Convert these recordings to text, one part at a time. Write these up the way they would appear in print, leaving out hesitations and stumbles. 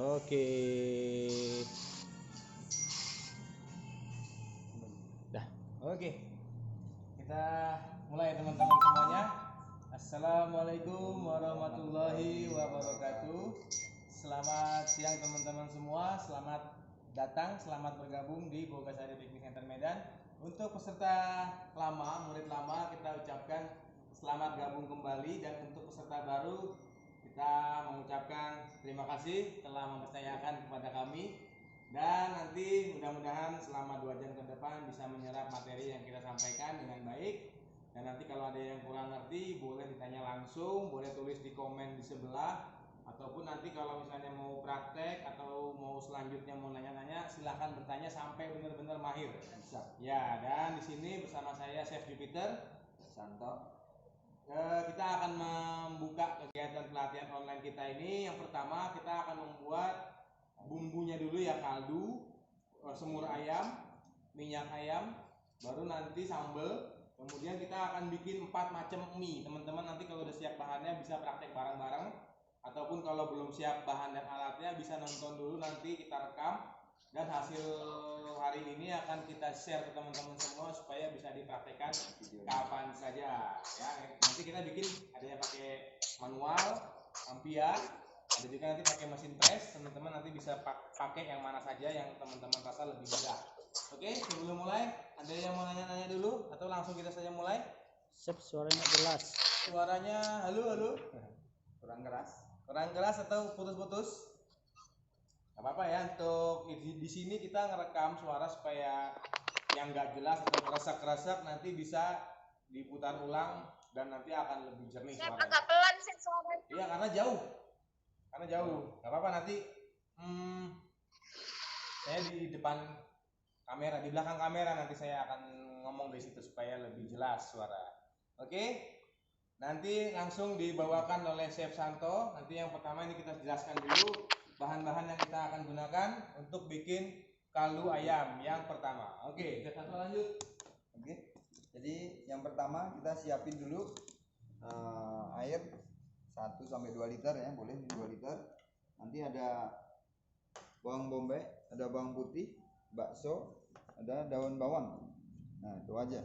Oke. Dah. Oke. Kita mulai teman-teman semuanya. Assalamualaikum warahmatullahi wabarakatuh. Selamat siang teman-teman semua. Selamat datang, selamat bergabung di Bogasari Baking Center Medan. Untuk peserta lama, murid lama, kita ucapkan selamat gabung kembali, dan untuk peserta baru kita mengucapkan terima kasih telah mempercayakan kepada kami, dan nanti mudah-mudahan selama 2 jam ke depan bisa menyerap materi yang kita sampaikan dengan baik. Dan nanti kalau ada yang kurang ngerti boleh ditanya langsung, boleh tulis di komen di sebelah, ataupun nanti kalau misalnya mau praktek atau mau selanjutnya mau nanya-nanya, silahkan bertanya sampai benar-benar mahir. Bisa. Ya, dan di sini bersama saya Chef Jupiter Santo. Kita akan membuka kegiatan pelatihan online kita ini. Yang pertama kita akan membuat bumbunya dulu ya, kaldu, semur ayam, minyak ayam, baru nanti sambal. Kemudian kita akan bikin 4 macam mie. Teman-teman nanti kalau udah siap bahannya bisa praktek bareng-bareng, ataupun kalau belum siap bahan dan alatnya bisa nonton dulu, nanti kita rekam, dan hasil hari ini akan kita share ke teman-teman semua supaya bisa dipraktekkan kapan saja ya. Nanti kita bikin, ada yang pakai manual, ampia, ada juga nanti pakai mesin press. Teman-teman nanti bisa pakai yang mana saja yang teman-teman rasa lebih mudah. Oke, sebelum mulai ada yang mau nanya-nanya dulu atau langsung kita saja mulai? Chef, suaranya jelas. Suaranya halo. Kurang keras atau putus-putus? Gak apa-apa ya, untuk di sini kita ngerekam suara supaya yang nggak jelas atau keresak-keresak nanti bisa diputar ulang dan nanti akan lebih jernih suaranya. Agak pelan sih suaranya. Iya, karena jauh. Gak apa-apa, nanti saya di depan kamera, di belakang kamera nanti saya akan ngomong di situ supaya lebih jelas suara. Oke? Nanti langsung dibawakan oleh Chef Santo. Nanti yang pertama ini kita jelaskan dulu bahan-bahan yang kita akan gunakan untuk bikin kaldu ayam yang pertama. Oke, Chef Santo lanjut. Oke. Jadi yang pertama kita siapin dulu air 1-2 liter ya, boleh 2 liter. Nanti ada bawang bombay, ada bawang putih, bakso, ada daun bawang. Nah, itu aja.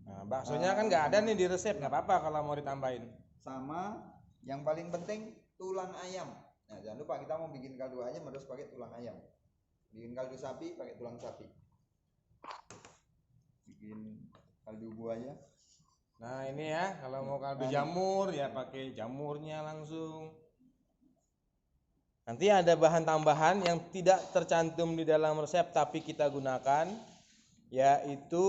Nah, baksonya kan nggak ada nih di resep, nggak apa-apa kalau mau ditambahin. Sama yang paling penting tulang ayam. Nah, jangan lupa kita mau bikin kaldu ayam harus pakai tulang ayam. Bikin kaldu sapi pakai tulang sapi. Bikin kaldu buaya. Nah, ini ya, kalau mau kaldu jamur ya pakai jamurnya langsung. Nanti ada bahan tambahan yang tidak tercantum di dalam resep tapi kita gunakan, yaitu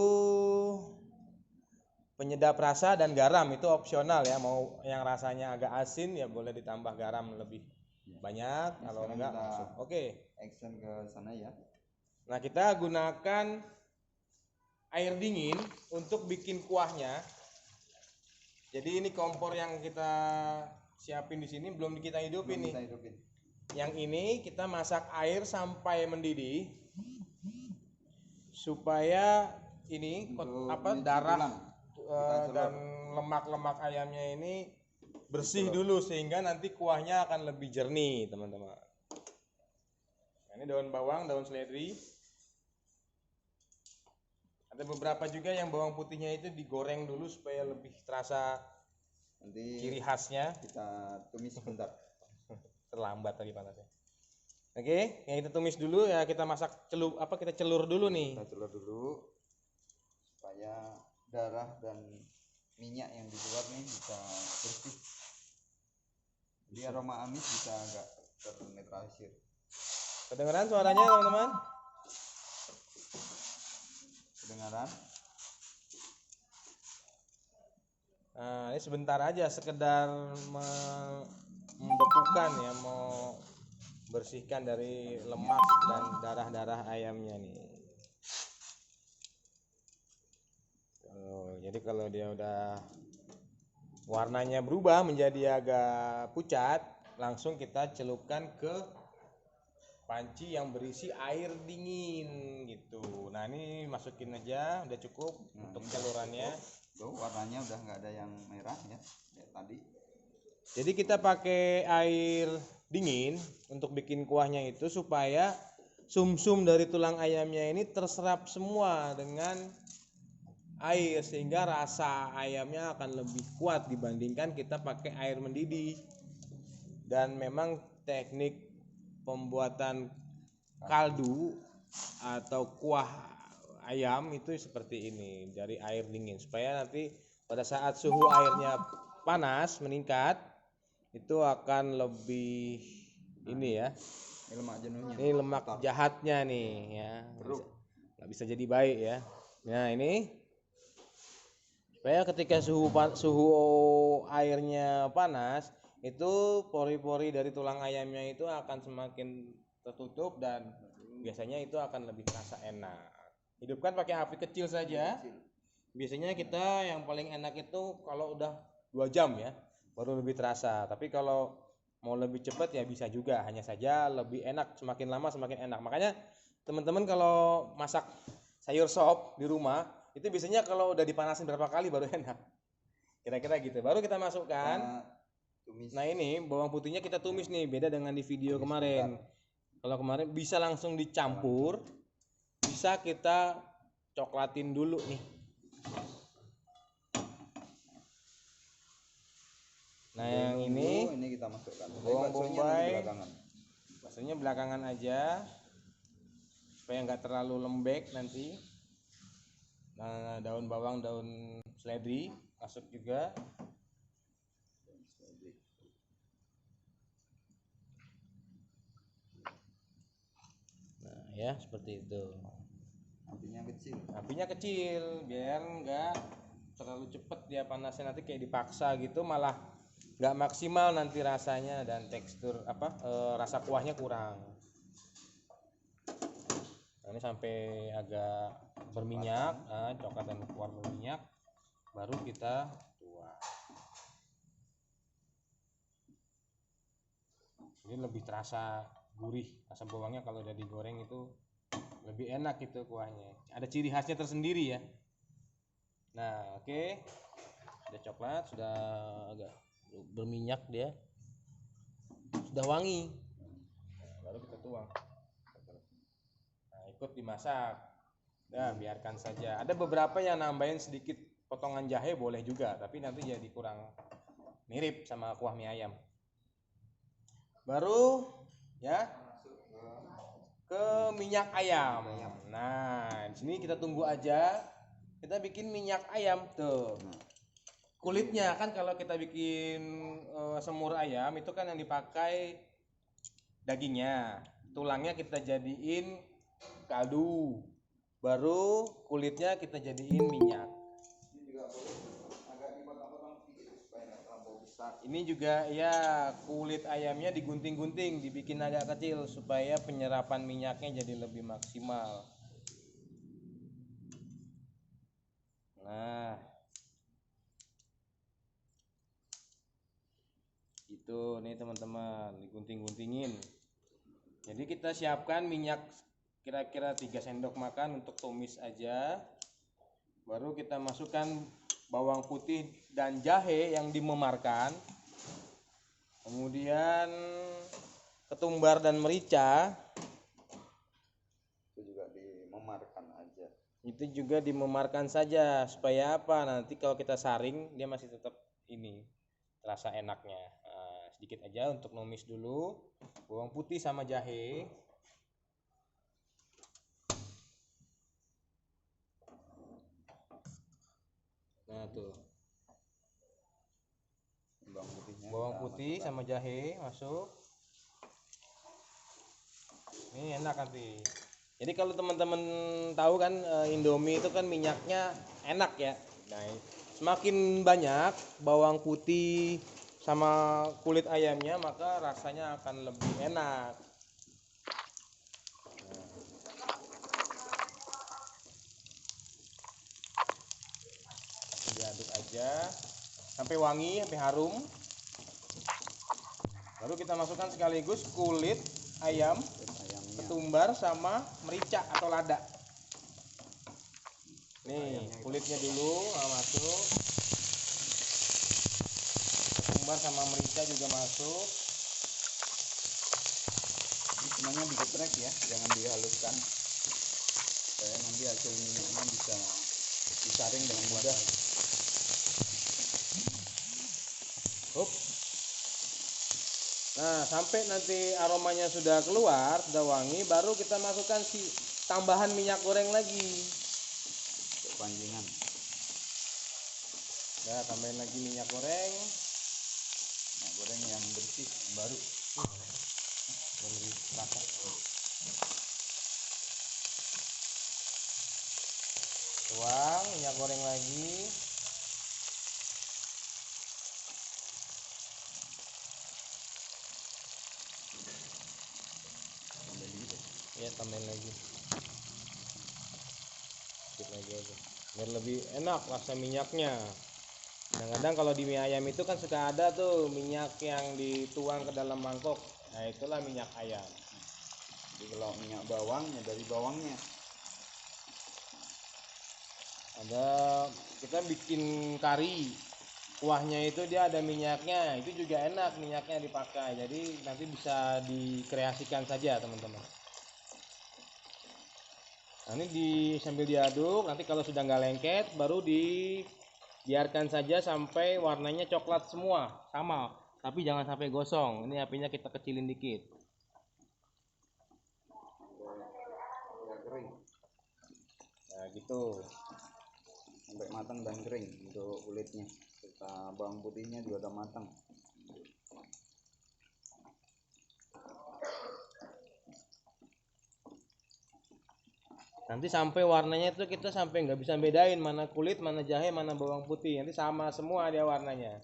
penyedap rasa dan garam. Itu opsional ya, mau yang rasanya agak asin ya boleh ditambah garam lebih banyak, kalau enggak masuk. Oke. Action ke sana ya. Nah, kita gunakan air dingin untuk bikin kuahnya. Jadi ini kompor yang kita siapin di sini belum kita hidupin nih. Yang ini kita masak air sampai mendidih supaya ini darah dan lemak-lemak ayamnya ini bersih dulu, sehingga nanti kuahnya akan lebih jernih, teman-teman. Nah, ini daun bawang, daun seledri. Ada beberapa juga yang bawang putihnya itu digoreng dulu supaya lebih terasa nanti ciri khasnya. Kita tumis sebentar. Terlambat tadi panasnya. Oke, yang kita tumis dulu ya, kita masak kita celur dulu nih. Kita celur dulu supaya darah dan minyak yang di luar nih bisa bersih. Jadi aroma amis bisa agak ternetralisir. Kedengeran suaranya, teman-teman? Kedengaran? Nah, ini sebentar aja, sekedar membekukan ya, mau bersihkan dari lemak dan darah-darah ayamnya nih. Jadi kalau dia udah warnanya berubah menjadi agak pucat, langsung kita celupkan ke panci yang berisi air dingin gitu. Nah, ini masukin aja, udah cukup untuk celurannya. Tuh warnanya udah nggak ada yang merah ya, kayak tadi. Jadi kita pakai air dingin untuk bikin kuahnya itu supaya sumsum dari tulang ayamnya ini terserap semua dengan air sehingga rasa ayamnya akan lebih kuat dibandingkan kita pakai air mendidih. Dan memang teknik pembuatan kaldu atau kuah ayam itu seperti ini, dari air dingin, supaya nanti pada saat suhu airnya panas meningkat itu akan lebih ini ya, Ini lemak jenuhnya. ini lemak jahatnya nih ya, nggak bisa jadi baik ya. Nah ini supaya ketika suhu airnya panas itu pori-pori dari tulang ayamnya itu akan semakin tertutup dan biasanya itu akan lebih terasa enak. Hidupkan pakai api kecil saja. Biasanya kita yang paling enak itu kalau udah 2 jam ya baru lebih terasa. Tapi kalau mau lebih cepat ya bisa juga, hanya saja lebih enak, semakin lama semakin enak. Makanya teman-teman kalau masak sayur sop di rumah itu biasanya kalau udah dipanasin berapa kali baru enak. Kira-kira gitu. Baru kita masukkan. Tumis. Nah ini bawang putihnya kita tumis nih, beda dengan di video kemarin. Kalau kemarin bisa langsung dicampur, bisa kita coklatin dulu nih. Nah yang ini kita masukkan. bawang bombay, Belakangan. baksonya belakangan aja supaya nggak terlalu lembek nanti. Nah daun bawang, daun seledri masuk juga. Nah ya seperti itu. Apinya kecil biar nggak terlalu cepet dia panasnya, nanti kayak dipaksa gitu malah nggak maksimal nanti rasanya dan tekstur rasa kuahnya kurang. Nah, ini sampai agak berminyak, coklat dan keluar berminyak, baru kita tuang. Ini lebih terasa gurih, rasa bawangnya kalau udah digoreng itu lebih enak itu kuahnya. Ada ciri khasnya tersendiri ya. Nah, oke. Sudah coklat, sudah agak berminyak dia. Sudah wangi. Baru kita tuang. Nah, ikut dimasak. Nah, biarkan saja. Ada beberapa yang nambahin sedikit potongan jahe boleh juga, tapi nanti jadi kurang mirip sama kuah mie ayam. Baru ya ke minyak ayam. Nah, di sini kita tunggu aja. Kita bikin minyak ayam tuh. Kulitnya kan kalau kita bikin semur ayam itu kan yang dipakai dagingnya. Tulangnya kita jadiin kaldu. Baru kulitnya kita jadiin minyak. Ini juga ya kulit ayamnya digunting-gunting, dibikin agak kecil supaya penyerapan minyaknya jadi lebih maksimal. Nah, itu nih teman-teman, digunting-guntingin. Jadi kita siapkan minyak kira-kira 3 sendok makan untuk tumis aja. Baru kita masukkan bawang putih dan jahe yang dimemarkan. Kemudian ketumbar dan merica. Itu juga dimemarkan aja. Itu juga dimemarkan saja supaya apa? Nanti kalau kita saring dia masih tetap ini terasa enaknya. Nah, sedikit aja untuk numis dulu bawang putih sama jahe. Nah tuh bawang putih sama jahe masuk. Ini enak nanti. Jadi kalau teman-teman tahu kan Indomie itu kan minyaknya enak ya. Nah, semakin banyak bawang putih sama kulit ayamnya maka rasanya akan lebih enak. Diaduk aja sampai wangi, sampai harum. Baru kita masukkan sekaligus kulit ayam, ketumbar sama merica atau lada. Nih kulitnya dulu masuk, ketumbar sama merica juga masuk. semuanya digeprek ya, jangan dihaluskan supaya nanti hasil minyaknya bisa disaring dengan mudah. Up. Nah, sampai nanti aromanya sudah keluar, sudah wangi, baru kita masukkan si tambahan minyak goreng lagi. Untuk pancingan. Nah, tambahin lagi minyak goreng. Minyak goreng yang bersih, yang baru. Lebih rasa. Tuang minyak goreng lagi. Ya, tambahin lagi. Sedikit lagi aja. Biar lebih enak rasa minyaknya. Kadang-kadang kalau di mie ayam itu kan suka ada tuh minyak yang dituang ke dalam mangkok. Nah, itulah minyak ayam. Jadi kalau minyak bawangnya dari bawangnya. Ada kita bikin kari, kuahnya itu dia ada minyaknya, itu juga enak minyaknya dipakai. Jadi nanti bisa dikreasikan saja teman-teman. Nah, ini sambil diaduk, nanti kalau sudah nggak lengket baru dibiarkan saja sampai warnanya coklat semua sama, tapi jangan sampai gosong. Ini apinya kita kecilin dikit. Ya, kering Nah gitu. sampai matang dan kering untuk kulitnya, serta bawang putihnya juga udah matang. Nanti sampai warnanya itu kita sampai nggak bisa bedain mana kulit, mana jahe, mana bawang putih. Nanti sama semua dia warnanya.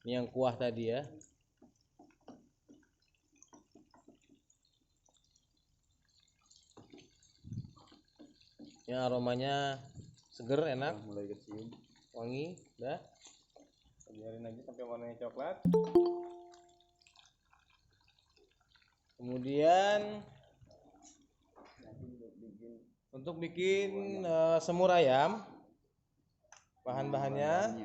Ini yang kuah tadi ya. Ini aromanya seger, enak, Udah mulai kecium. wangi. Udah. Biarin aja sampai warnanya coklat. Kemudian untuk bikin semur ayam, bahan-bahannya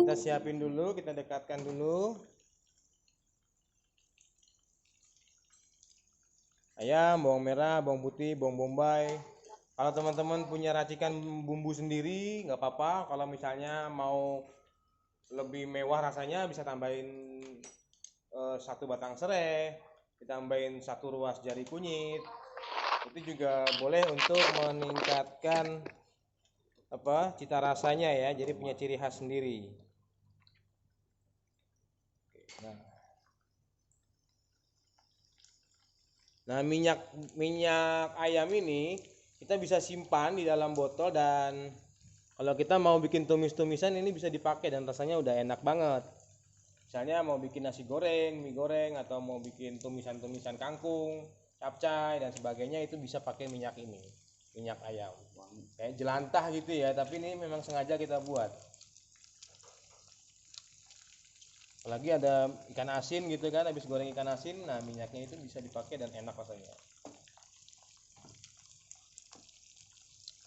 kita siapin dulu, kita dekatkan dulu. Ayam, bawang merah, bawang putih, bawang bombay. Kalau teman-teman punya racikan bumbu sendiri nggak apa-apa. Kalau misalnya mau lebih mewah rasanya bisa tambahin 1 batang serai, ditambahin 1 ruas jari kunyit. Itu juga boleh untuk meningkatkan cita rasanya ya, jadi punya ciri khas sendiri. Nah, minyak ayam ini kita bisa simpan di dalam botol, dan kalau kita mau bikin tumis-tumisan ini bisa dipakai dan rasanya udah enak banget. Misalnya mau bikin nasi goreng, mie goreng, atau mau bikin tumisan-tumisan kangkung, capcay dan sebagainya, itu bisa pakai minyak ini, minyak ayam. Kayak jelantah gitu ya, tapi ini memang sengaja kita buat. Apalagi ada ikan asin gitu kan, habis goreng ikan asin, nah minyaknya itu bisa dipakai dan enak rasanya.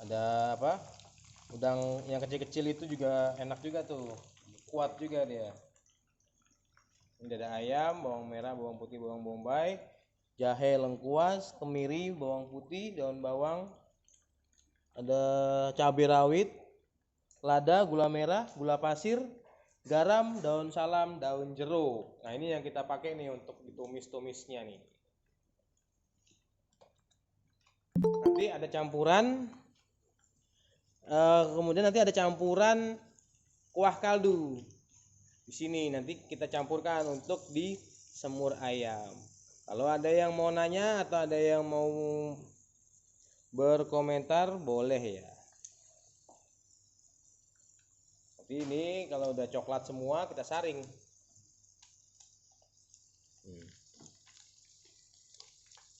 Ada udang yang kecil-kecil itu juga enak juga tuh, kuat juga dia. Ini ada ayam, bawang merah, bawang putih, bawang bombay, jahe lengkuas, kemiri, bawang putih, daun bawang, ada cabai rawit, lada, gula merah, gula pasir, garam, daun salam, daun jeruk. Nah, ini yang kita pakai nih untuk ditumis-tumisnya nih. Nanti ada campuran, kemudian nanti ada campuran kuah kaldu. Di sini nanti kita campurkan untuk di semur ayam. Kalau ada yang mau nanya atau ada yang mau berkomentar boleh ya. Tapi ini kalau udah coklat semua kita saring.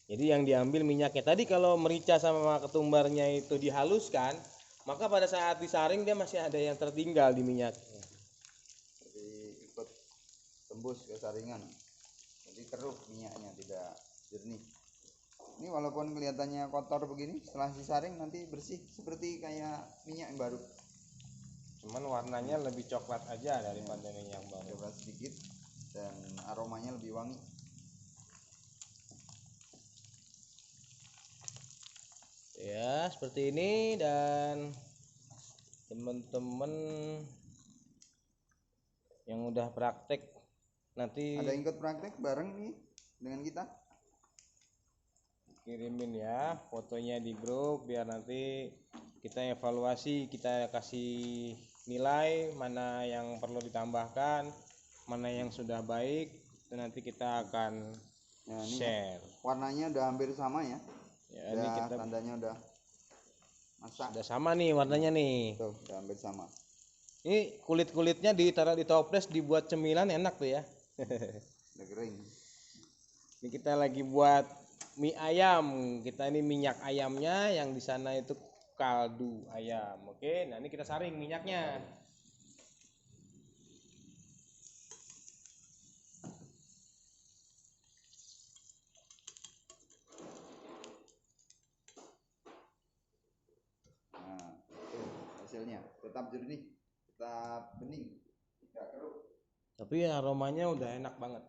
Jadi yang diambil minyaknya. Tadi kalau merica sama ketumbarnya itu dihaluskan, maka pada saat disaring dia masih ada yang tertinggal di minyaknya. Jadi ikut tembus ke saringan, jadi keruh minyaknya, tidak jernih. Ini walaupun kelihatannya kotor begini, setelah disaring nanti bersih seperti kayak minyak yang baru. Cuman warnanya lebih coklat aja daripada ini yang baru. Coklat sedikit dan aromanya lebih wangi. Ya, seperti ini. Dan teman-teman yang udah praktek nanti Ada yang ikut praktek bareng nih dengan kita? kirimin ya fotonya di grup biar nanti kita evaluasi, kita kasih nilai mana yang perlu ditambahkan, mana yang sudah baik, itu nanti kita akan Ya, ini share. warnanya udah hampir sama ya. Ya, ini kita Tandanya udah masak. sudah sama nih warnanya nih. Tuh, udah hampir sama. Ini kulit-kulitnya ditaruh di toples dibuat cemilan enak tuh ya. Udah kering. Ini kita lagi buat mie ayam. Kita ini minyak ayamnya, yang di sana itu kaldu ayam. Oke, nah ini kita saring minyaknya. Nah, itu hasilnya. Tetap jernih, tetap bening, tidak keruh. Tapi aromanya udah enak banget.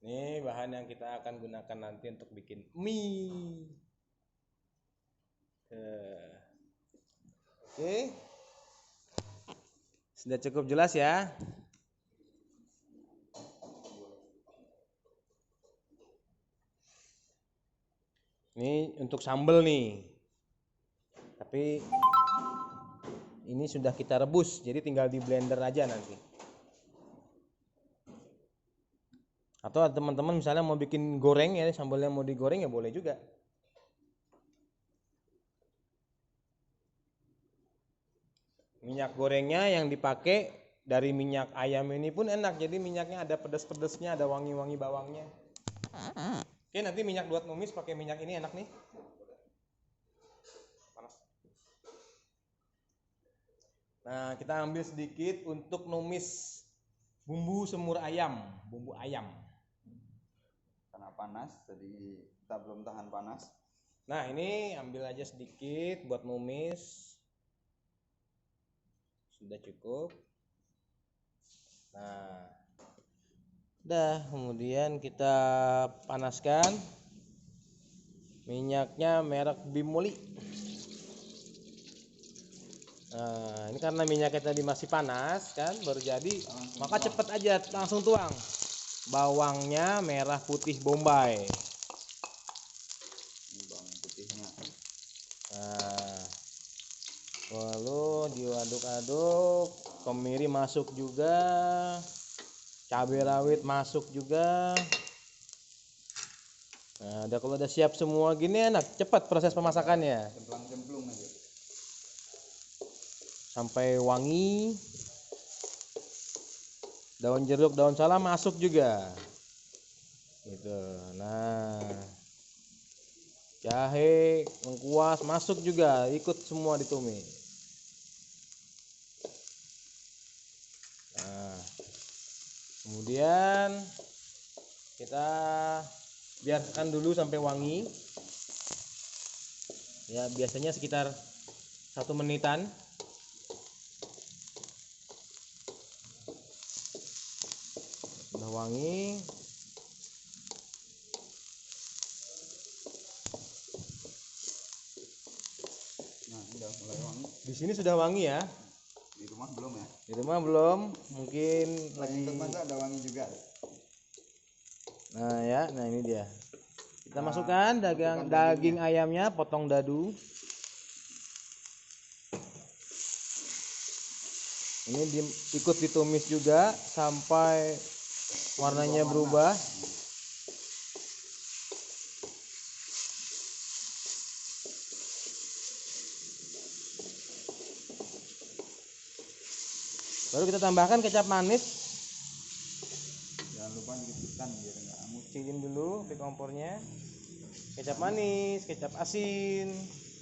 Ini bahan yang kita akan gunakan nanti untuk bikin mie. Oke. Sudah cukup jelas ya. Ini untuk sambal nih. Tapi ini sudah kita rebus, jadi tinggal di blender aja nanti. Atau teman-teman misalnya mau bikin goreng ya, sambalnya mau digoreng ya boleh juga. Minyak gorengnya yang dipakai dari minyak ayam ini pun enak, jadi minyaknya ada pedas-pedasnya, ada wangi-wangi bawangnya. Oke, nanti minyak buat numis pakai minyak ini enak nih. Panas. Nah, kita ambil sedikit untuk numis bumbu semur ayam, bumbu ayam. Karena panas, jadi kita belum tahan panas. Nah, ini ambil aja sedikit buat numis. Sudah cukup. Nah, udah, kemudian kita panaskan minyaknya merek Bimoli. Nah, ini karena minyaknya tadi masih panas kan, baru jadi, maka cepet aja langsung tuang. Bawangnya merah putih Bombay. Ini bawang putihnya. Nah, lalu diaduk-aduk, kemiri masuk juga, cabai rawit masuk juga. Nah, kalau udah siap semua gini enak, cepat proses pemasakannya. Cemplang-cemplung aja. Sampai wangi. Daun jeruk, daun salam masuk juga. Gitu. Nah, jahe, lengkuas masuk juga, ikut semua ditumis. Nah, kemudian kita biarkan dulu sampai wangi. Ya, biasanya sekitar 1 menitan. Udah wangi. Nah, udah mulai wangi. Di sini sudah wangi ya. Di rumah belum ya? Di rumah belum, mungkin lagi. Untuk masak ada wangi juga. Nah ya, nah ini dia. Kita Nah, masukkan masukkan daging ayamnya, potong dadu. Ini ikut ditumis juga sampai warnanya berubah. Baru kita tambahkan kecap manis. Jangan lupa dikecilkan biar nggak hangus. Kecilin dulu api kompornya. Kecap manis, kecap asin.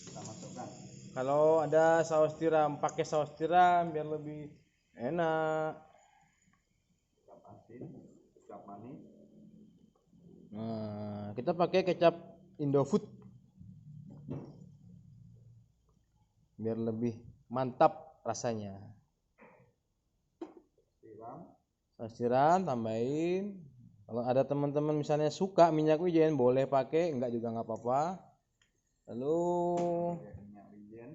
Kita masukkan. Kalau ada saus tiram, pakai saus tiram biar lebih enak. Kecap asin, kecap manis. Nah, kita pakai kecap Indofood biar lebih mantap. rasanya. Siram. Tambahin. Kalau ada teman-teman misalnya suka minyak wijen boleh pakai, enggak juga nggak apa-apa. Lalu Pakai minyak wijen.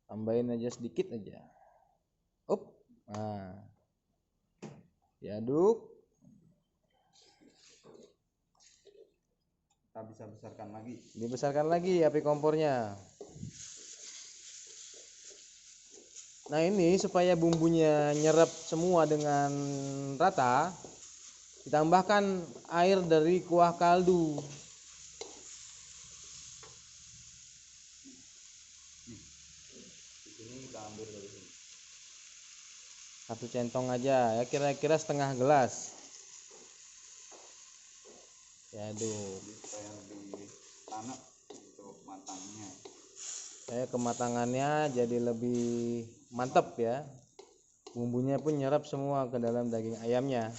tambahin aja sedikit aja. Nah, diaduk. Kita bisa besarkan lagi. Dibesarkan lagi api kompornya. Nah, ini supaya bumbunya nyerap semua dengan rata, ditambahkan air dari kuah kaldu. Di sini kita ambil dari sini. 1 centong aja ya, kira-kira setengah gelas. Diaduk. Jadi supaya lebih tanak untuk matangnya. Kematangannya jadi lebih mantap ya. Bumbunya pun nyerap semua ke dalam daging ayamnya.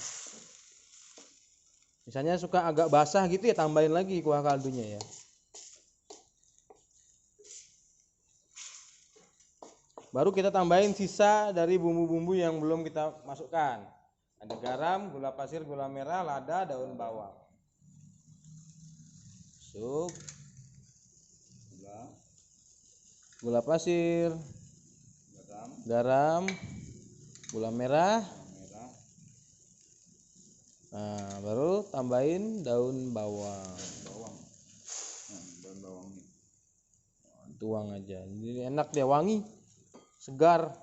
Misalnya suka agak basah gitu ya, tambahin lagi kuah kaldunya ya. Baru kita tambahin sisa dari bumbu-bumbu yang belum kita masukkan. Ada garam, gula pasir, gula merah, lada, daun bawang. Masuk gula pasir, garam, gula merah. Nah, baru tambahin daun bawang. Daun bawangnya. Tuang aja. Jadi enak dia, wangi, segar.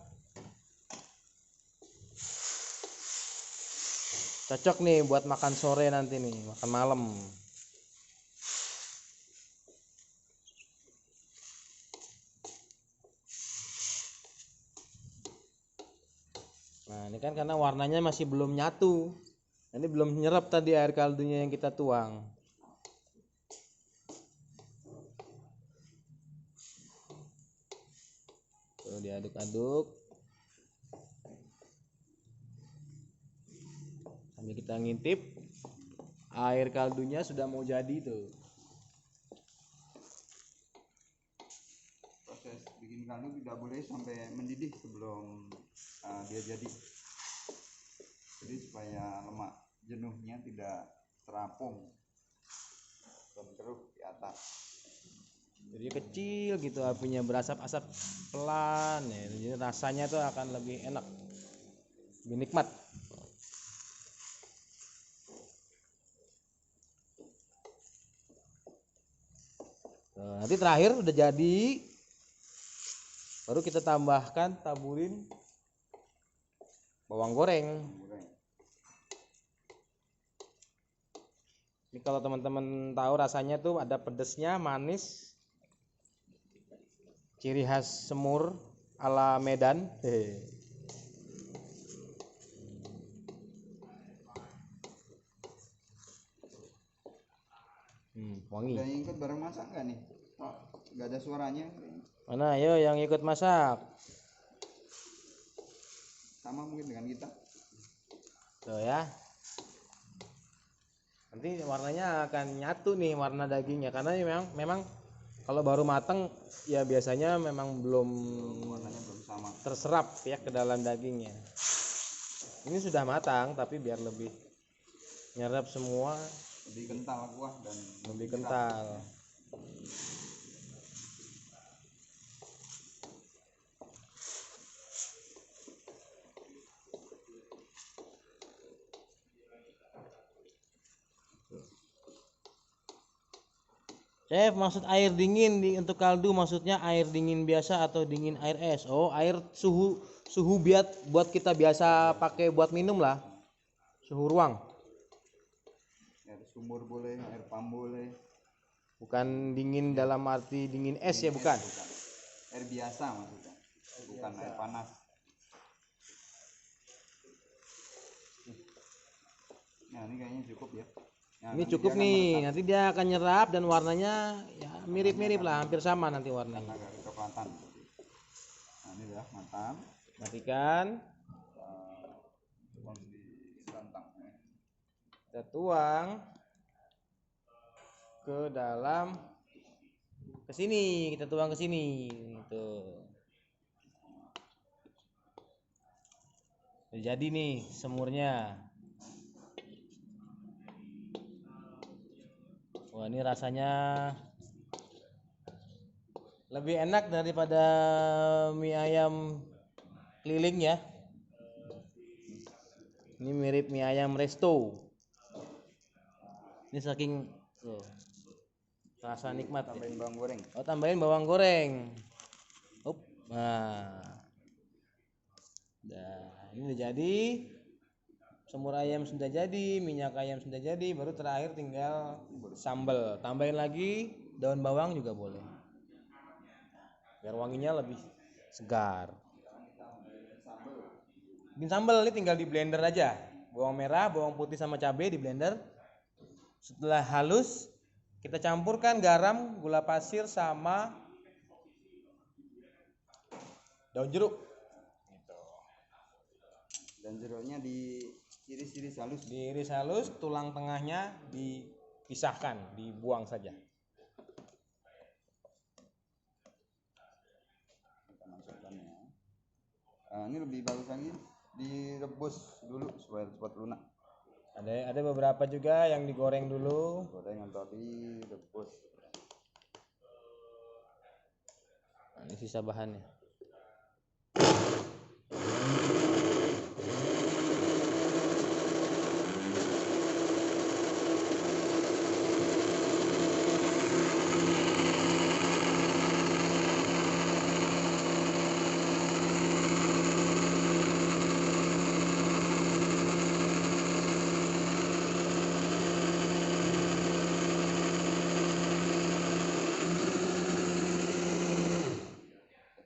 Cocok nih buat makan sore nanti nih, makan malam. Nah, ini kan karena warnanya masih belum nyatu. Ini belum nyerap tadi air kaldunya yang kita tuang. Tuh, diaduk-aduk. Sambil kita ngintip, air kaldunya sudah mau jadi tuh. Proses bikin kaldu tidak boleh sampai mendidih sebelum dia jadi. Jadi supaya lemak jenuhnya tidak terapung dan keruh di atas. Jadi kecil gitu apinya, berasap-asap pelan ya. Jadi rasanya tuh akan lebih enak, lebih nikmat. Nah, nanti terakhir udah jadi, baru kita tambahkan, taburin bawang goreng. Ini kalau teman-teman tahu rasanya tuh ada pedesnya, manis, ciri khas semur ala Medan. Wangi. Ada yang ikut bareng masak nggak nih? Oh, nggak ada suaranya. Mana ayo yang ikut masak? Sama mungkin dengan kita. Tuh ya. Nanti warnanya akan nyatu nih, warna dagingnya, karena memang kalau baru matang ya biasanya memang belum Warnanya belum sama. terserap ya ke dalam dagingnya. Ini sudah matang tapi biar lebih nyerap semua, Lebih kental kuah dan lebih kental. Chef, maksud air dingin untuk kaldu maksudnya air dingin biasa atau dingin air es? Oh, air suhu buat kita biasa pakai buat minum lah. Suhu ruang. Air sumur boleh, air pump boleh. Bukan dingin dalam arti dingin es ya, bukan. Air biasa maksudnya. Bukan air panas. Nah, ini kayaknya cukup ya. Nah, Ini nanti cukup dia akan nih, meresap. nanti dia akan nyerap dan warnanya ya mirip-mirip lah, hampir sama nanti warnanya. Agak kecoklatan. Nah, ini udah matang. Matikan, Tuang di santang. kita tuang ke dalam, ke sini, kita tuang ke sini, tuh. Udah jadi nih semurnya. Wah, ini rasanya lebih enak daripada mie ayam keliling ya. Ini mirip mie ayam resto. Ini saking tuh, rasa nikmat. Tambahin bawang goreng. Oh, tambahin bawang goreng. Up. Nah. Ini udah jadi. Semur ayam sudah jadi, minyak ayam sudah jadi, baru terakhir tinggal sambal. Tambahin lagi daun bawang juga boleh. Biar wanginya lebih segar. Bikin sambal ini tinggal di blender aja. Bawang merah, bawang putih sama cabai di blender. Setelah halus, kita campurkan garam, gula pasir sama daun jeruk. Gitu. Dan jeruknya diiris-iris halus. Diiris halus, tulang tengahnya dipisahkan, dibuang saja. Kita masukkan ya. Ini lebih bagus lagi direbus dulu supaya cepat lunak. Ada beberapa juga yang digoreng dulu. Goreng atau direbus. Nah, ini sisa bahannya.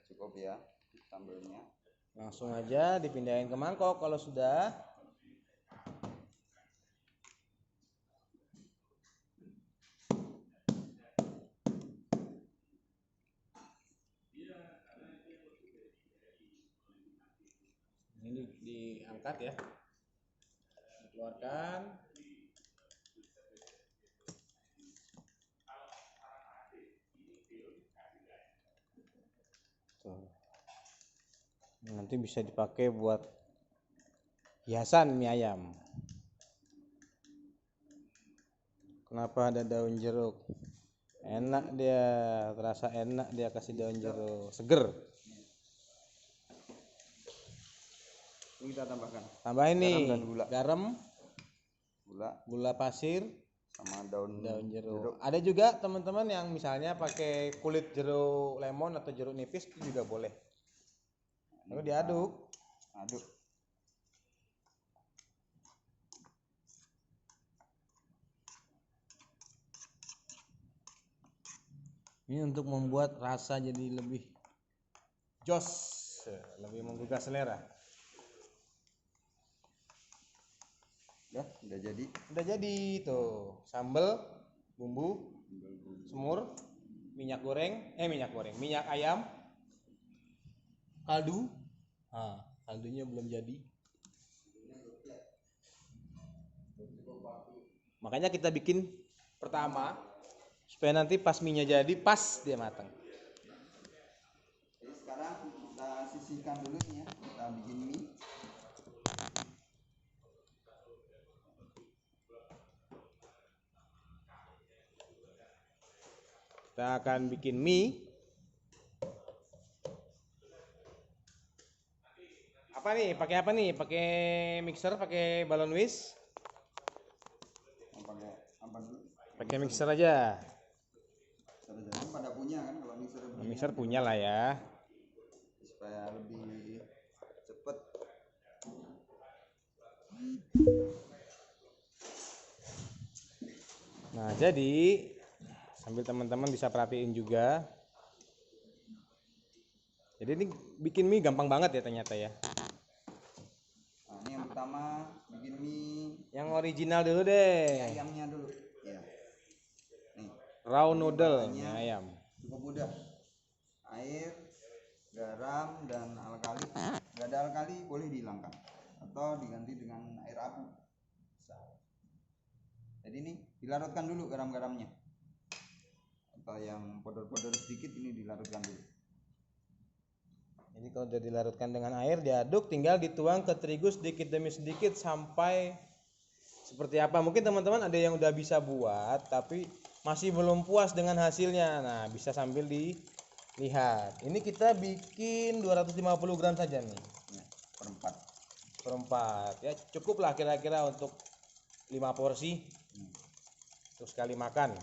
Cukup ya sambalnya. Langsung aja dipindahin ke mangkok kalau sudah. Ini diangkat ya. Dikeluarkan. Tuh. Nanti bisa dipakai buat hiasan mie ayam. Kenapa ada daun jeruk? Enak dia, terasa enak dia kasih daun jeruk, seger. Ini kita tambahkan Tambahin nih garam dan gula. garam, Gula gula pasir, sama daun jeruk. Ada juga teman-teman yang misalnya pakai kulit jeruk lemon atau jeruk nipis itu juga boleh. Lalu diaduk. Aduk. Ini untuk membuat rasa jadi lebih jos, lebih menggugah selera. Udah jadi. Udah jadi tuh sambal, bumbu, semur, minyak ayam, kaldu. Nah, kaldunya belum jadi. Makanya kita bikin pertama supaya nanti pas mie-nya jadi pas dia matang. Jadi sekarang kita sisihkan dulu nih ya. Kita bikin mie. Kita akan bikin mie. Apa nih? Pakai apa nih? Pakai mixer, pakai balon whisk? Pakai apa dulu? Pakai mixer aja. Mixer pada punya kan kalau mixer punya. Mixer punya lah ya. Supaya lebih cepet. Nah, jadi sambil teman-teman bisa perhatiin juga. Jadi ini bikin mie gampang banget ya ternyata ya. Nah, ini yang pertama bikin mie Yang original dulu deh. ayamnya dulu. Ya. Nih, Raw noodle mie bahannya ayam. cukup mudah. Air, garam, dan alkali. Gak ada alkali boleh dihilangkan atau diganti dengan air abu. Jadi ini dilarutkan dulu garam-garamnya. Atau yang podor-podor sedikit ini dilarutkan dulu. Jadi kalau sudah dilarutkan dengan air, diaduk, tinggal dituang ke terigu sedikit demi sedikit sampai seperti apa. Mungkin teman-teman ada yang udah bisa buat tapi masih belum puas dengan hasilnya. Nah, bisa sambil dilihat. Ini kita bikin 250 gram saja nih. Ya, perempat. Seperempat. Ya cukup lah kira-kira untuk 5 porsi. Untuk sekali makan.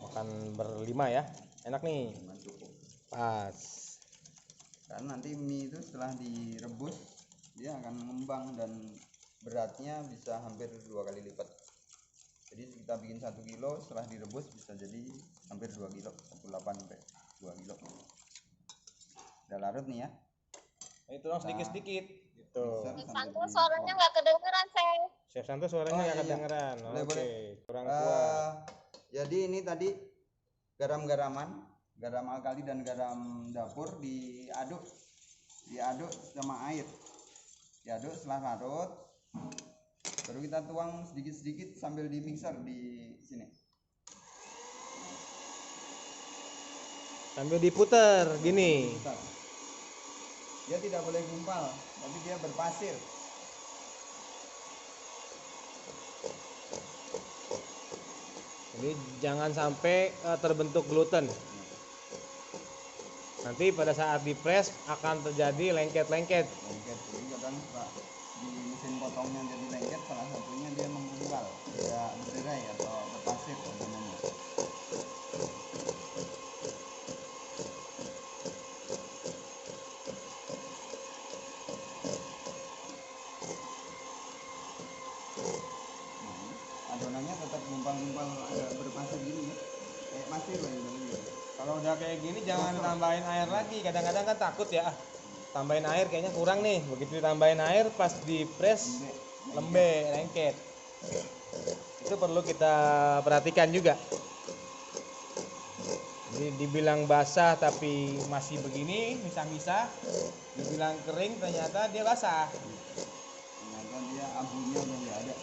Makan berlima ya. Enak nih. Cuman cukup. Pas. Karena nanti mie itu setelah direbus dia akan mengembang dan beratnya bisa hampir 2 kali lipat. Jadi kita bikin 1 kilo, setelah direbus bisa jadi hampir 2 kilo, 1,8 sampai 2 kilo. Udah larut nih ya. Ini tuang sedikit-sedikit gitu. Santo suaranya nggak kedengeran, Seng. Chef Santo suaranya Oh, nggak iya. kedengeran. Boleh, Oke, boleh. kurang kuat. Jadi ini tadi garam-garaman, garam alkali dan garam dapur diaduk sama air. Diaduk setelah larut, baru kita tuang sedikit-sedikit sambil di mixer di sini. Sambil diputer gini. Bentar. Dia tidak boleh gumpal, tapi dia berpasir. Jadi jangan sampai terbentuk gluten. Nanti pada saat di press akan terjadi lengket-lengket. Lengket, jadi kadang suka di mesin potongnya jadi lengket, salah satunya dia menggumpal, ya berderai atau berpasir namanya. Adonannya tetap gumpal-gumpal agak berpasir gini ya, kayak pasir lah gitu. Kalau udah kayak gini jangan tambahin air lagi. Kadang-kadang kan takut ya, tambahin air kayaknya kurang nih. Begitu ditambahin air pas di press lembek, lengket. Itu perlu kita perhatikan juga. Jadi dibilang basah tapi masih begini, misah-misah. Dibilang kering ternyata dia basah. Ternyata dia abunya udah nggak ada.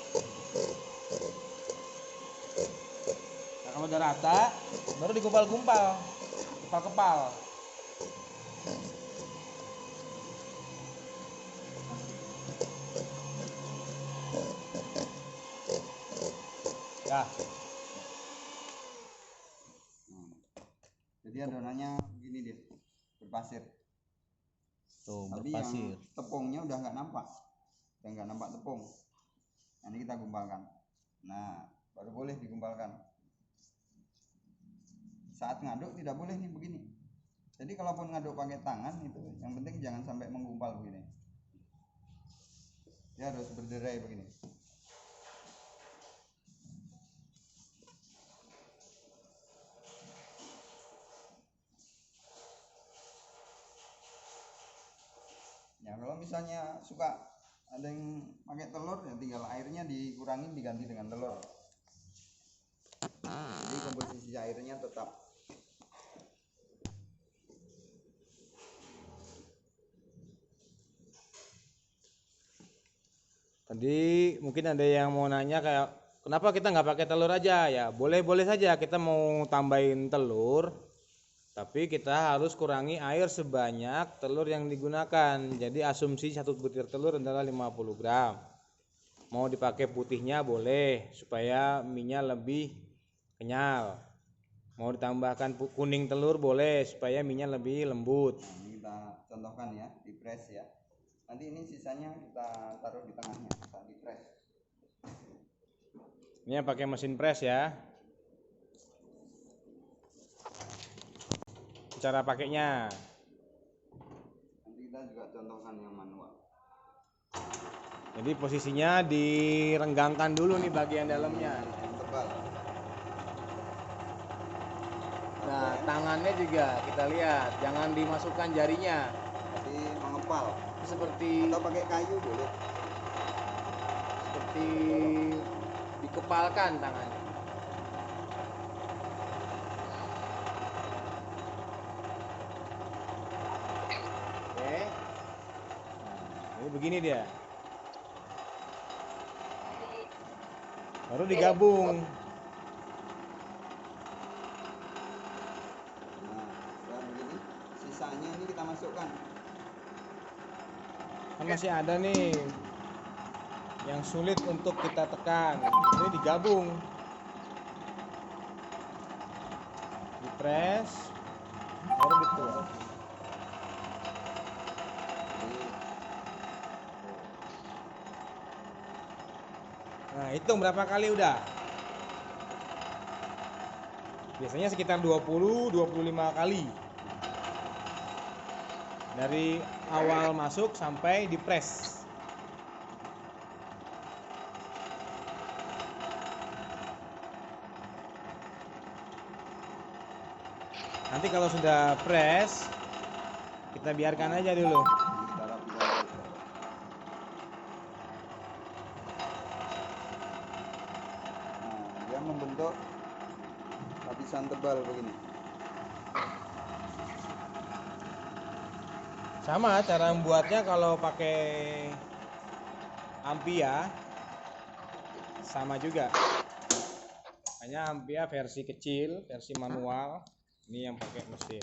Nah, kalau udah rata, baru digumpal-gumpal, kepal-kepal. Nah, Jadi adonannya begini dia, berpasir. Tuh, Tapi yang tepungnya udah nggak nampak tepung. Nah, ini kita gumpalkan. Nah, baru boleh digumpalkan. Saat ngaduk tidak boleh nih begini. Jadi kalaupun ngaduk pakai tangan itu, yang penting jangan sampai menggumpal begini. Dia harus berderai begini. Ya kalau misalnya suka ada yang pakai telur, ya tinggal airnya dikurangin diganti dengan telur. Jadi komposisi airnya tetap. tadi mungkin ada yang mau nanya kayak kenapa kita nggak pakai telur aja ya? Boleh-boleh saja kita mau tambahin telur, tapi kita harus kurangi air sebanyak telur yang digunakan. Jadi asumsi satu butir telur adalah 50 gram. Mau dipakai putihnya boleh supaya minyak lebih kenyal. Mau ditambahkan kuning telur boleh supaya minyak lebih lembut. Nah, ini kita contohkan ya, di press ya. Nanti ini sisanya kita taruh di tengahnya saat di press. Ini pakai mesin press ya. Cara pakainya. Nanti kita juga contohkan yang manual. Jadi posisinya direnggangkan dulu nih bagian dalamnya. Yang tebal. Nah, tangannya juga kita lihat, jangan dimasukkan jarinya. Jadi mengepal. Seperti Atau pakai kayu boleh. seperti dikepalkan tangannya. Oke. Nah, ini begini dia. Baru digabung. Semuanya ini kita masukkan. Kan masih ada nih yang sulit untuk kita tekan. Ini digabung, dipres, baru dituang. Jadi, Nah, hitung berapa kali udah? Biasanya sekitar 20-25 kali. Dari awal masuk sampai dipres. Nanti kalau sudah press, kita biarkan aja dulu. kita rapikan dulu. Nah, dia membentuk lapisan tebal begini. Sama cara membuatnya kalau pakai Ampia sama juga. Hanya Ampia versi kecil, versi manual. Ini yang pakai mesin.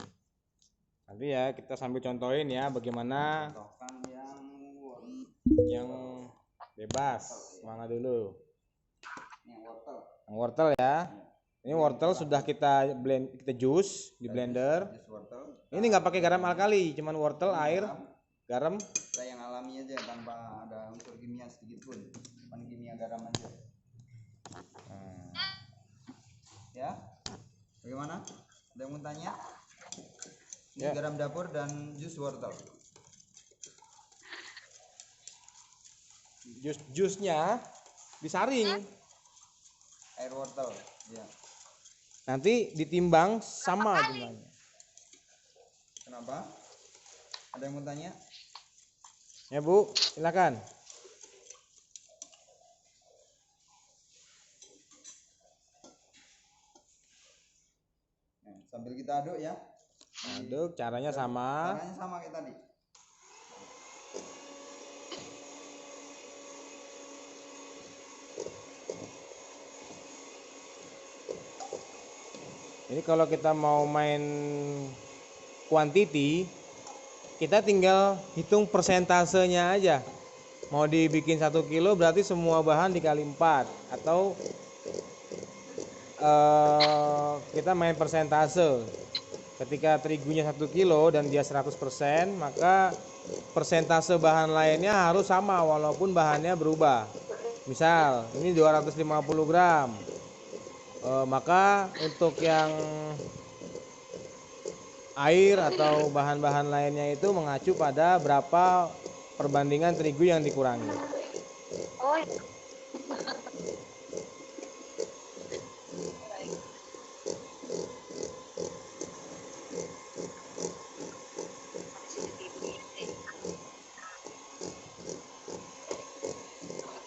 Nanti ya kita sambil contohin ya bagaimana Contohkan yang bebas. Mana dulu? yang wortel. Yang wortel ya. Ini wortel sudah kita jus di blender. Jus wortel. Ini nggak pakai garam alkali, cuman wortel, air, garam. Kita yang alami aja tanpa ada unsur kimia sedikit pun. Cuman kimia garam aja. Ya. Bagaimana? Ada yang mau tanya? Ini Ya. garam dapur dan jus wortel. Jusnya disaring. Air wortel. Ya. Nanti ditimbang sama jumlahnya. Kenapa? Ada yang mau tanya? Ya Bu, silakan. Nah, sambil kita aduk ya. Aduk, caranya sama. Caranya sama kayak tadi. Ini kalau kita mau main quantity, kita tinggal hitung persentasenya aja. Mau dibikin 1 kilo berarti semua bahan dikali 4. Atau kita main persentase. Ketika terigunya 1 kilo dan dia 100%, maka persentase bahan lainnya harus sama walaupun bahannya berubah. Misal ini 250 gram, maka untuk yang air atau bahan-bahan lainnya itu mengacu pada berapa perbandingan terigu yang dikurangi. Oh,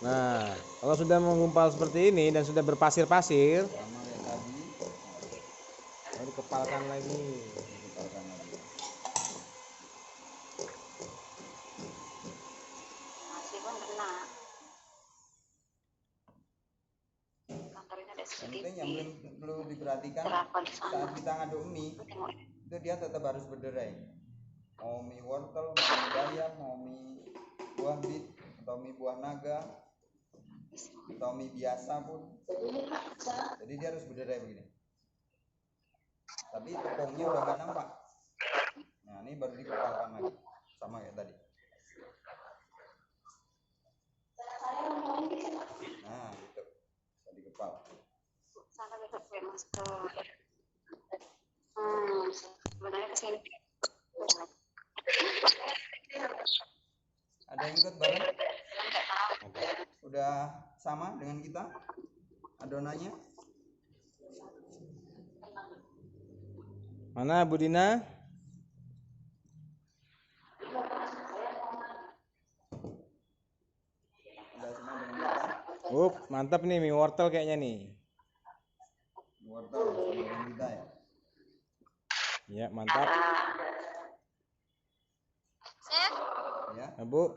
Nah, kalau sudah menggumpal seperti ini dan sudah berpasir-pasir, Sama kayak tadi. lalu dikepalkan lagi. Dikepalkan lagi. masih pun kena. Kantornya ada Yang CCTV. penting yang perlu diperhatikan Terapkan di sana. saat kita ngaduk mie Tengok. itu dia tetap harus berderai. Mau mie wortel, mau mie bayam, mau mie buah bit atau mie buah naga atau mie biasa pun. Jadi dia harus berderai begini. Tapi tepungnya udah nggak nampak. Nah ini baru dikepalkan lagi sama kayak tadi. Nah gitu, bisa dikepal. Sana bisa pakai masker. Sebenarnya kesini. Ada yang ikut bareng? Udah sama dengan kita adonannya? Mana Bu Dina? Udah semua dengan kita? Mantap nih mie wortel kayaknya nih. Wortel sama dengan kita ya? Ya, mantap. Chef, Ya. Nah, Bu.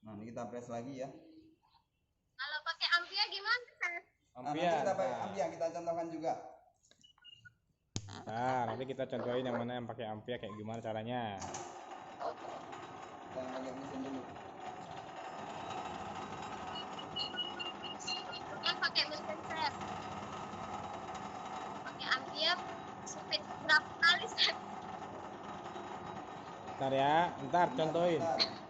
Nah ini kita press lagi ya. kalau pakai ampia gimana, Chef? Nah, nanti kita pakai ampia, kita contohkan juga. Nah, Nanti kita contohin yang mana yang pakai ampere kayak gimana caranya. Kita yang pakai mesin dulu. Kan pakai mesin set. Pakai ampere. Speed berapa kali set? Ntar ya, ntar contohin. Bentar.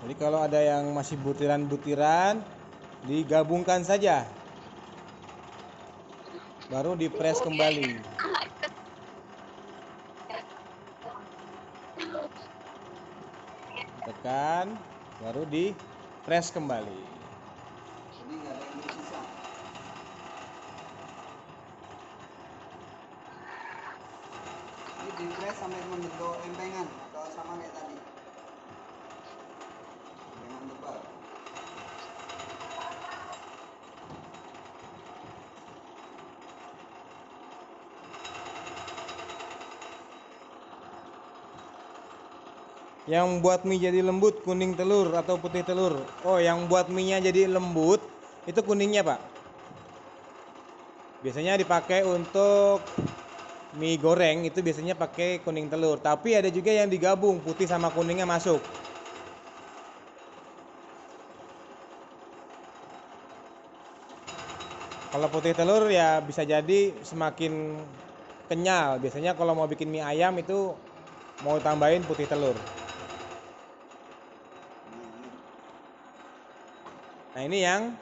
Jadi kalau ada yang masih butiran-butiran, digabungkan saja. Baru dipres kembali. Tekan, baru dipres kembali. Jadi nggak ada yang bersisa. Ini dipres sampai membentuk lempengan atau sama kayak tadi. Lempengan tebal. Yang buat mie jadi lembut kuning telur atau putih telur. Oh, yang buat mie-nya jadi lembut itu kuningnya, Pak. Biasanya dipakai untuk mie goreng, itu biasanya pakai kuning telur. Tapi ada juga yang digabung putih sama kuningnya masuk. Kalau putih telur ya bisa jadi semakin kenyal. Biasanya kalau mau bikin mie ayam itu mau tambahin putih telur. Nah, ini yang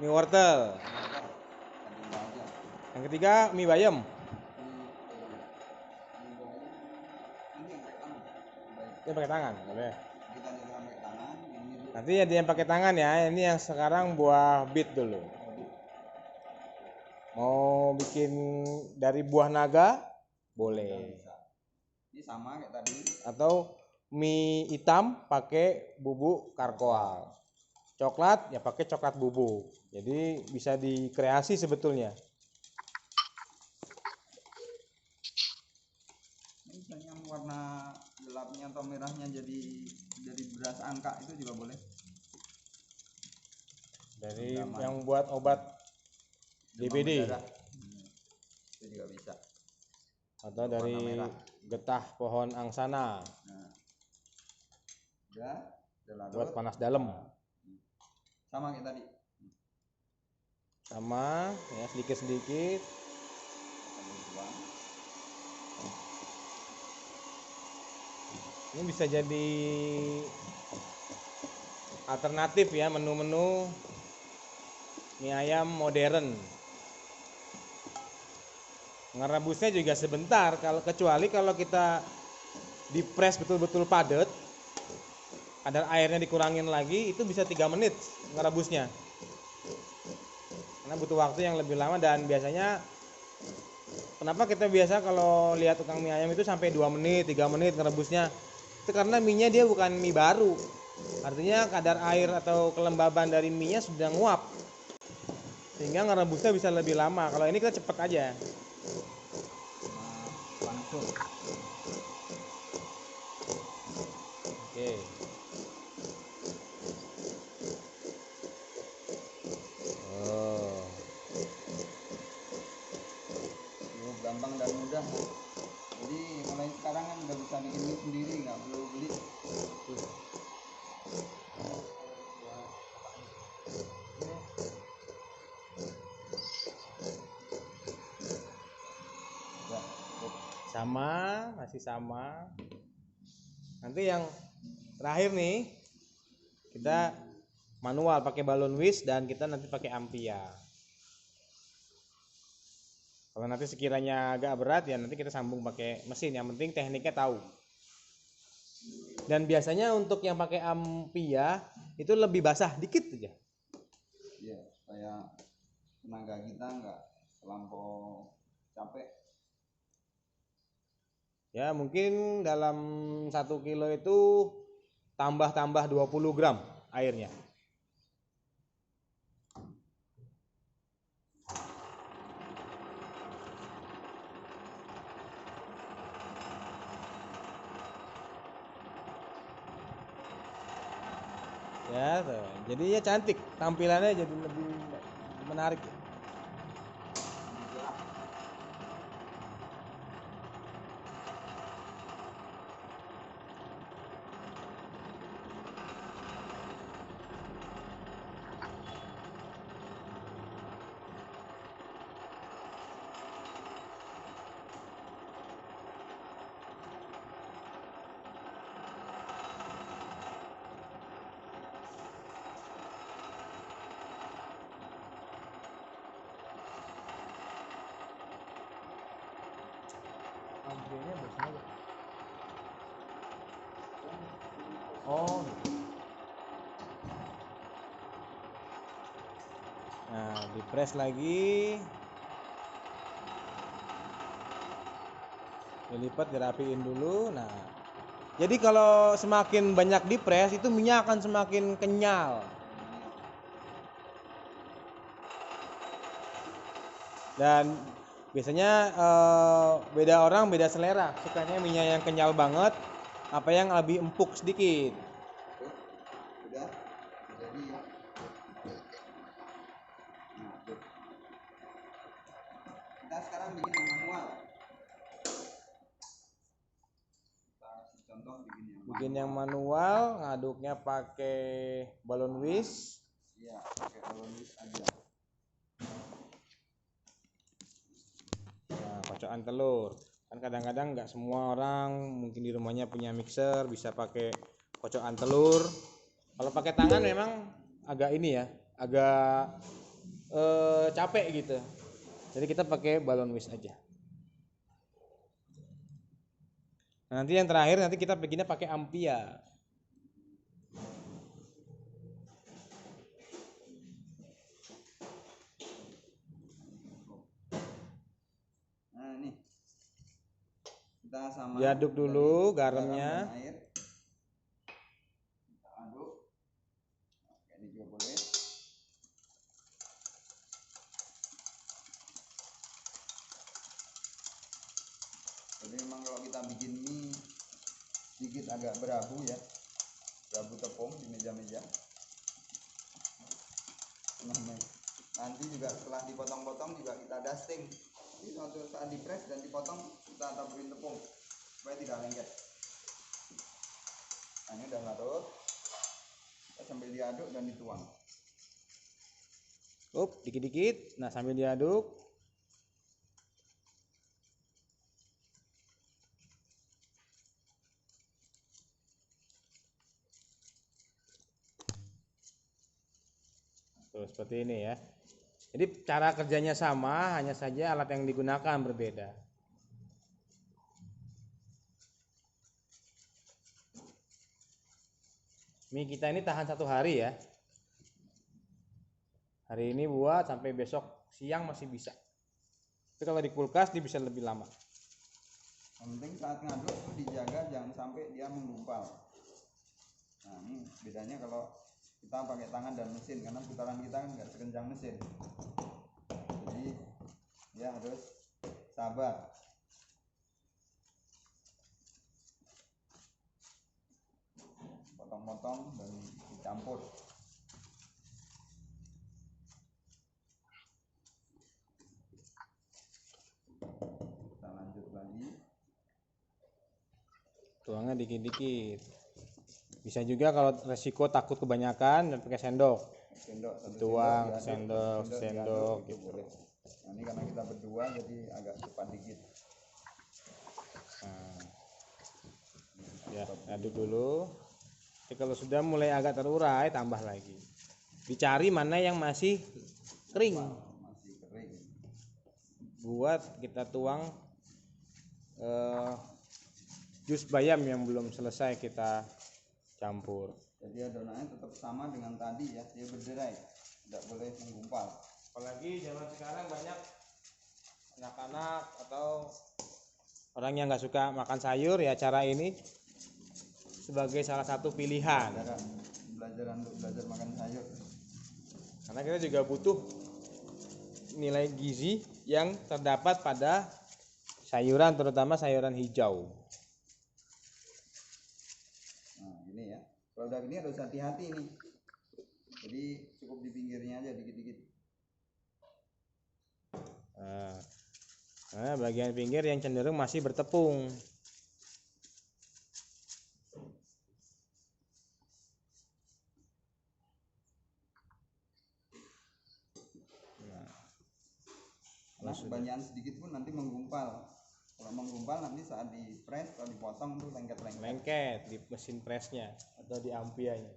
mie wortel. Ada aja. Yang ketiga mie bayam. Ini yang pakai tangan. Baik. Dia pakai tangan, boleh. Kita juga pakai tangan. Ini dulu. Nanti ada yang pakai tangan ya. Ini yang sekarang buah bit dulu. Mau bikin dari buah naga boleh. Bisa. Ini sama kayak tadi. Atau mie hitam pakai bubuk karkoal. Coklat ya pakai coklat bubuk. Jadi bisa dikreasi sebetulnya. Ini misalnya warna gelapnya atau merahnya jadi dari beras angka itu juga boleh. Dari Sama. yang buat obat Demam DBD berdarah. Itu juga bisa. atau Warna dari merah. getah pohon angsana Nah, udah larut. buat panas dalam. Sama kayak tadi. Sama ya sedikit-sedikit. Sambil buang. Ini bisa jadi alternatif ya menu-menu mie ayam modern. Ngerebusnya juga sebentar, kecuali kalau kita dipres betul-betul padat, kadar airnya dikurangin lagi, itu bisa 3 menit ngerebusnya. Karena butuh waktu yang lebih lama dan biasanya kenapa kita biasa kalau lihat tukang mie ayam itu sampai 2 menit, 3 menit ngerebusnya. Itu karena mie-nya dia bukan mie baru. Artinya kadar air atau kelembaban dari mie-nya sudah nguap. Sehingga ngerebusnya bisa lebih lama. Kalau ini kita cepet aja. Langsung. Oke. Oh. Cukup gampang dan mudah. Jadi mulai sekarang kan udah bisa bikin mie sendiri, nggak perlu beli. Udah, cukup. Sama, masih sama. Nanti yang terakhir nih kita manual pakai balon whisk dan kita nanti pakai ampia. Kalau nanti sekiranya agak berat ya nanti kita sambung pakai mesin. Yang penting tekniknya tahu. Dan biasanya untuk yang pakai ampia itu lebih basah dikit aja. Iya, supaya tenaga kita nggak terlampau capek. Ya mungkin dalam 1 kilo itu tambah 20 gram airnya. Ya, tuh. Jadi ya cantik, tampilannya jadi lebih menarik. Ambilnya biasanya apa? Oh, gitu. Nah, dipres lagi. Dilipat, dirapiin dulu. Nah, jadi kalau semakin banyak dipres itu minyak akan semakin kenyal. Dan biasanya beda orang beda selera. Sukanya minyak yang kenyal banget, apa yang lebih empuk sedikit. Udah jadi ya. Nah, tuh. Kita sekarang bikin yang manual. Kita kasih contoh Bikin yang manual, ngaduknya pakai balon whisk. Iya, pakai balon whisk aja. Nah, kocokan telur. Kan kadang-kadang nggak semua orang mungkin di rumahnya punya mixer bisa pakai kocokan telur. Kalau pakai tangan memang agak ini ya, agak capek gitu. Jadi kita pakai balon whisk aja. Nah, nanti yang terakhir nanti kita bikinnya pakai ampia. Nah, ini kita sama Diaduk dulu dari garamnya. garam dan air. Kita aduk. Nah, ini juga boleh. Jadi memang kalau kita bikin mie sedikit agak berabu ya, berabu tepung di meja-meja. Nanti juga setelah dipotong-potong juga kita dusting. Jadi suatu saat dipres dan dipotong kita taburin tepung supaya tidak lengket. Nah, ini udah larut. Kita sambil diaduk dan dituang. Dikit-dikit. Nah, sambil diaduk. Tuh, seperti ini ya. Jadi cara kerjanya sama, hanya saja alat yang digunakan berbeda. Mie kita ini tahan 1 hari ya. Hari ini buat sampai besok siang masih bisa. Tapi kalau di kulkas dia bisa lebih lama. Yang penting saat ngaduk itu dijaga jangan sampai dia menggumpal. Nah, ini bedanya kalau kita pakai tangan dan mesin karena putaran kita kan nggak sekencang mesin. Jadi ya harus sabar. Potong-potong dan dicampur. Kita lanjut lagi. Tuangnya dikit-dikit. Bisa juga kalau resiko takut kebanyakan dan pakai sendok. Sendok satu Tuang, diaduk, sendok diaduk, itu gitu. boleh. Nah, ini karena kita berdua jadi agak cepat dikit. Nah, ya, aduk dulu. Jadi kalau sudah mulai agak terurai, tambah lagi. Dicari mana yang masih kering. Masih kering. Buat kita tuang jus bayam yang belum selesai kita campur. Jadi adonannya tetap sama dengan tadi ya, dia berderai, tidak boleh menggumpal. Apalagi zaman sekarang banyak anak-anak atau orang yang nggak suka makan sayur, ya cara ini sebagai salah satu pilihan. Belajar untuk belajar makan sayur. Karena kita juga butuh nilai gizi yang terdapat pada sayuran, terutama sayuran hijau. Nah, ini ya. Kalau udah gini harus hati-hati nih. Jadi cukup di pinggirnya aja dikit-dikit. Nah, bagian pinggir yang cenderung masih bertepung. Karena kebanyakan sedikit pun nanti menggumpal. Kalau menggumpal nanti saat di press atau dipotong tuh lengket-lengket. Lengket di mesin pressnya atau di ampianya.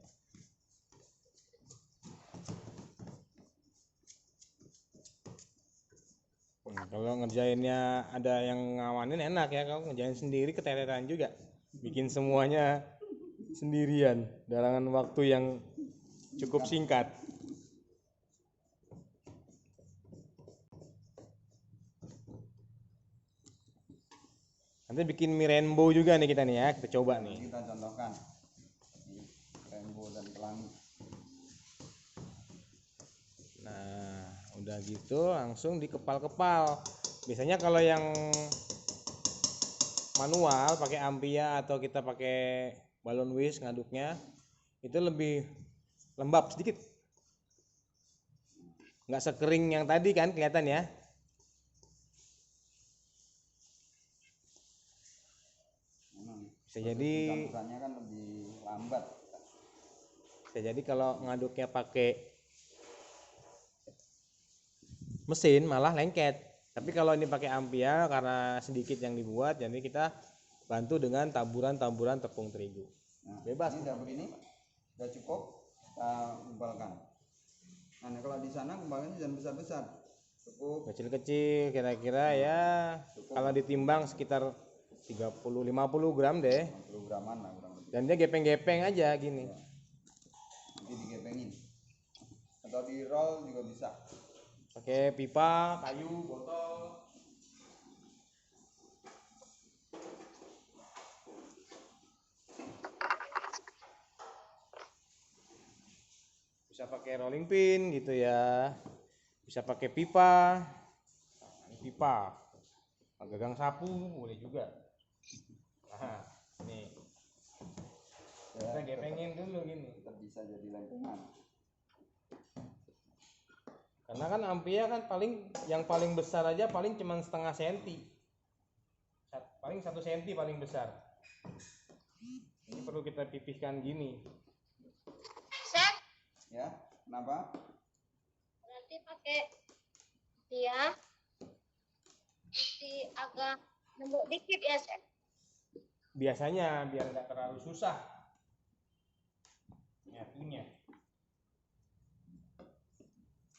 Kalau ngerjainnya ada yang ngawanin enak ya, kalau ngerjain sendiri keteteran juga. Bikin semuanya sendirian dalam waktu yang cukup singkat. Nanti bikin mie rainbow juga nih kita nih ya, kita coba nih. Kita contohkan di rainbow dan pelangi. Nah, udah gitu langsung dikepal-kepal. Biasanya kalau yang manual pakai ampia atau kita pakai balon whisk ngaduknya itu lebih lembab sedikit. Nggak sekering yang tadi kan kelihatan ya. Bisa jadi Campurannya kan lebih lambat. bisa jadi kalau ngaduknya pakai mesin malah lengket. Tapi kalau ini pakai ampia karena sedikit yang dibuat, jadi kita bantu dengan taburan-taburan tepung terigu. Nah, Bebas. ini udah begini, udah cukup, kita gumpalkan. Nah, kalau di sana gumpalannya jangan besar-besar, cukup Kecil-kecil kira-kira ya kalau ditimbang sekitar 30-50 gram deh. 50 graman lah kurang lebih. Dan dia gepeng-gepeng aja gini. Nanti digepengin, atau di roll juga bisa. Pakai pipa, kayu, botol. Bisa pakai rolling pin gitu ya. Bisa pakai pipa. Nah, ini pipa. Gagang sapu boleh juga. Nah, nih. Kita gepengin dulu gini. Tetap bisa jadi lempengan. Karena kan ampia kan yang paling besar aja paling cuma setengah senti. Paling 1 senti paling besar. Ini perlu kita pipihkan gini. Chef, Ya, kenapa? berarti pakai dia mesti agak lembut dikit ya, Chef. Biasanya biar nggak terlalu susah nyatunya.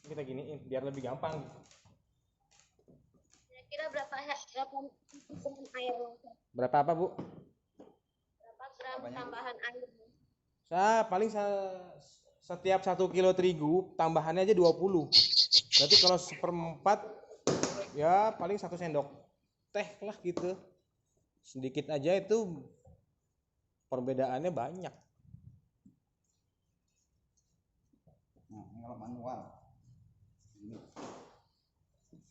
Kita giniin biar lebih gampang gitu. Kira-kira berapa gram air, Chef? Berapa apa, Bu? Berapa gram tambahan air? Paling setiap 1 kilo terigu tambahannya aja 20. Berarti kalau 1/4 ya paling 1 sendok teh lah gitu. Sedikit aja itu perbedaannya banyak. Nah, ini kalau manual. Ini.